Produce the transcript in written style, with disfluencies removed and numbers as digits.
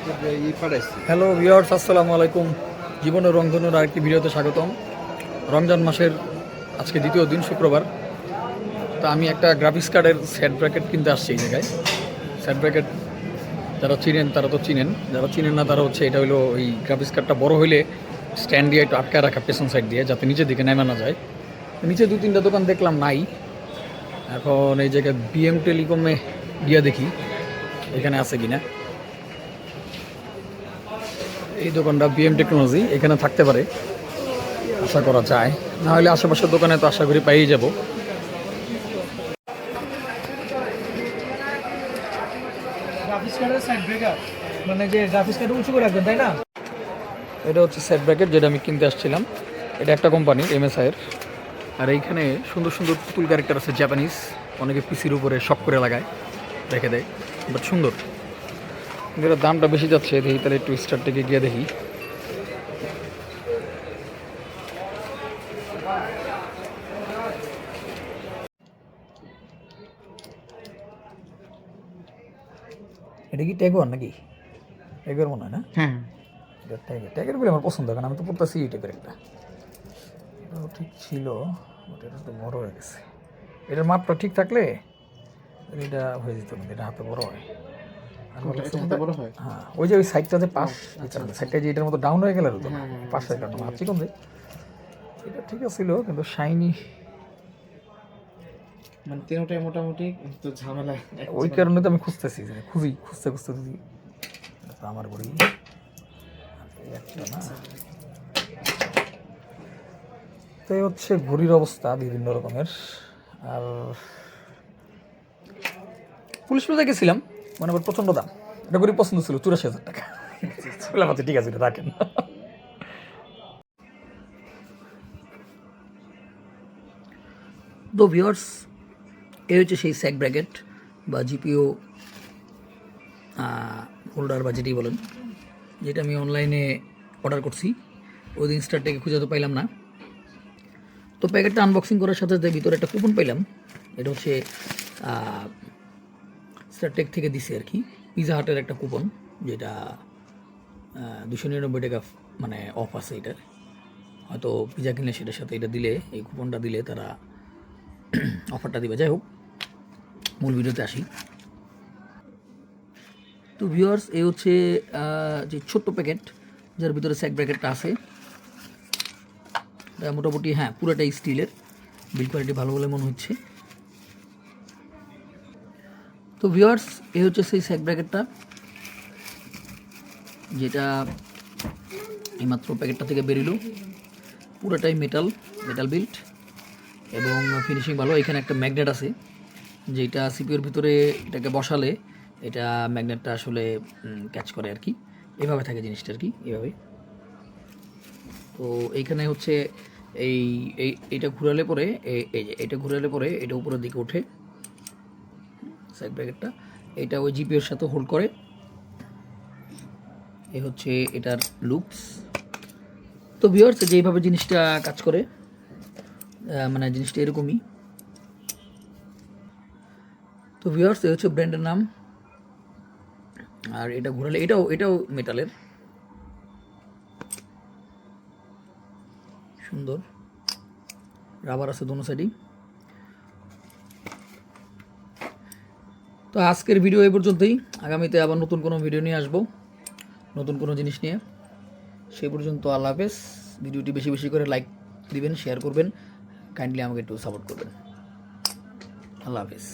Hello viewers, আসসালামু আলাইকুম। জীবনের রংধনুর আরেকটি ভিডিওতে স্বাগতম। রমজান মাসের আজকে দ্বিতীয় দিন, শুক্রবার। তা আমি একটা গ্রাফিক্স কার্ডের সেট ব্র্যাকেট কিনতে আসছি এই জায়গায়। সেট ব্র্যাকেট যারা চিনেন তারা তো চিনেন, যারা চিনেন না তারা হচ্ছে, এটা হলো ওই গ্রাফিক্স কার্ডটা বড় হইলে স্ট্যান্ড দিয়ে একটু আটকায় রাখা পেছন সাইড দিয়ে, যাতে নিচের দিকে নেমে না যায়। নিচে দু তিনটা দোকান দেখলাম নাই। এখন এই জায়গায় বিএম টেলিকমে গিয়ে দেখি এখানে আছে কিনা। এই দোকানটা বিএম টেকনোলজি, এখানে থাকতে পারে আশা করা যায়। না হলে আশেপাশের দোকানে তো আশা করি পাইয়ে যাব। গ্রাফিক্স কার্ডের সাইড ব্রেকার, মানে যে গ্রাফিক্স কার্ড উঁচু করে রাখবেন, তাই না? এটা হচ্ছে সেট ব্র্যাকেট, যেটা আমি কিনতে আসছিলাম। এটা একটা কোম্পানি MSI এর। আর এইখানে সুন্দর সুন্দর পুতুল ক্যারেক্টার আছে, জাপানিজ। অনেকে পিসির উপরে শখ করে লাগায়, রেখে দেয়, বাট সুন্দর। কিন্তু এটার দামটা বেশি যাচ্ছে, দেখি তাহলে একটু স্টার থেকে গিয়ে দেখি। এটা কি ট্যাগর নাকি? ট্যাগর মনে হয় না? হ্যাঁ, এটা ট্যাগের ট্যাগের বলে আমার পছন্দ, কারণ আমি তো পড়তেছি এই টাইপের একটা। এটাও ঠিক ছিল, বাট এটা তো বড় হয়ে গেছে। এটার মাপটা ঠিক থাকলে এটা হয়ে যেত, কিন্তু এটা হাতে বড় হয়। আর বড় হয়। হ্যাঁ, ওই যে ওই সাইডটা যে পাশ, সাইডটা যে এটার মতো ডাউন হয়ে গেল, তো পাশের কারণে হাত চিকন দেয়। এটা ঠিক ছিল, কিন্তু শাইনি, মানে তিনটাই মোটামুটি তো ঝামেলা। ওই কারণে তো আমি খুঁজতেছি, যে খুঁজতে খুঁজতে যদি আমার ঘড়ি একটা না। তো এই হচ্ছে ঘড়ির অবস্থা বিভিন্ন রকমের। আর পুলিশ প্লাজা গেছিলাম, মানে আবার প্রচণ্ড দাম। এটা ঘড়ি পছন্দ ছিল 84,000 টাকা। ঠিক আছে, এটা রাখেন। তো ভিউয়ার্স, এই হচ্ছে সেই স্যাক ব্র্যাকেট বা জিপিও হোল্ডার বা যেটি বলেন, যেটা আমি অনলাইনে অর্ডার করছি। ওই দিন স্টারটেকে খুঁজে তো পাইলাম না। তো প্যাকেটটা আনবক্সিং করার সাথে সাথে ভিতরে একটা কুপন পাইলাম। এটা হচ্ছে স্টারটেক থেকে দিছে আর কি, পিজা হাটের একটা কুপন, যেটা 299 টাকা মানে অফ আছে এটার। হয়তো পিজা কিনলে সেটার সাথে এটা দিলে, এই কুপনটা দিলে তারা অফারটা দিবে। যাই হোক, মূল ভিডিওতে আসি। তো ভিউয়ার্স, এই হচ্ছে যে ছোট্ট প্যাকেট, যার ভিতরে স্যাক ব্র্যাকেটটা আছে। মোটামুটি হ্যাঁ, পুরোটাই স্টিলের, বিল্ড কোয়ালিটি ভালো বলে মনে হচ্ছে। তো ভিউয়ার্স, এই হচ্ছে সেই স্যাক ব্র্যাকেটটা, যেটা এইমাত্র প্যাকেটটা থেকে বেরিল। পুরোটাই মেটাল বিল্ড, এবং ফিনিশিং ভালো। এখানে একটা ম্যাগনেট আছে, যেটা সিপিউর ভিতরে এটাকে বসালে এটা ম্যাগনেটটা আসলে ক্যাচ করে আর কি। এভাবে থাকে জিনিসটা আর কি, এভাবে। তো এইখানে হচ্ছে এইটা ঘুরালে পরে, এইটা ঘুরালে পরে এটা উপরের দিকে ওঠে সাইড ব্র্যাকেটটা। এটা ওই জিপিওর সাথে হোল্ড করে। এই হচ্ছে এটার লুকস। তো ভিউয়ার্স, যেইভাবে জিনিসটা কাজ করে, মানে জিনিসটা এরকমই। তো ভিউয়ার্স, এই হচ্ছে ব্র্যান্ডের নাম। আর এটা ঘোরালে এটাও মেটালের, সুন্দর রাবার আছে দোনো সাইডেই। তো আজকের ভিডিও এই পর্যন্তই। আগামীতে আবার নতুন কোনো ভিডিও নিয়ে আসবো, নতুন কোনো জিনিস নিয়ে। সেই পর্যন্ত আল্লাহ হাফেজ। ভিডিওটি বেশি বেশি করে লাইক দিবেন, শেয়ার করবেন, কাইন্ডলি আমাকে একটু সাপোর্ট করবেন। আল্লাহ হাফেজ।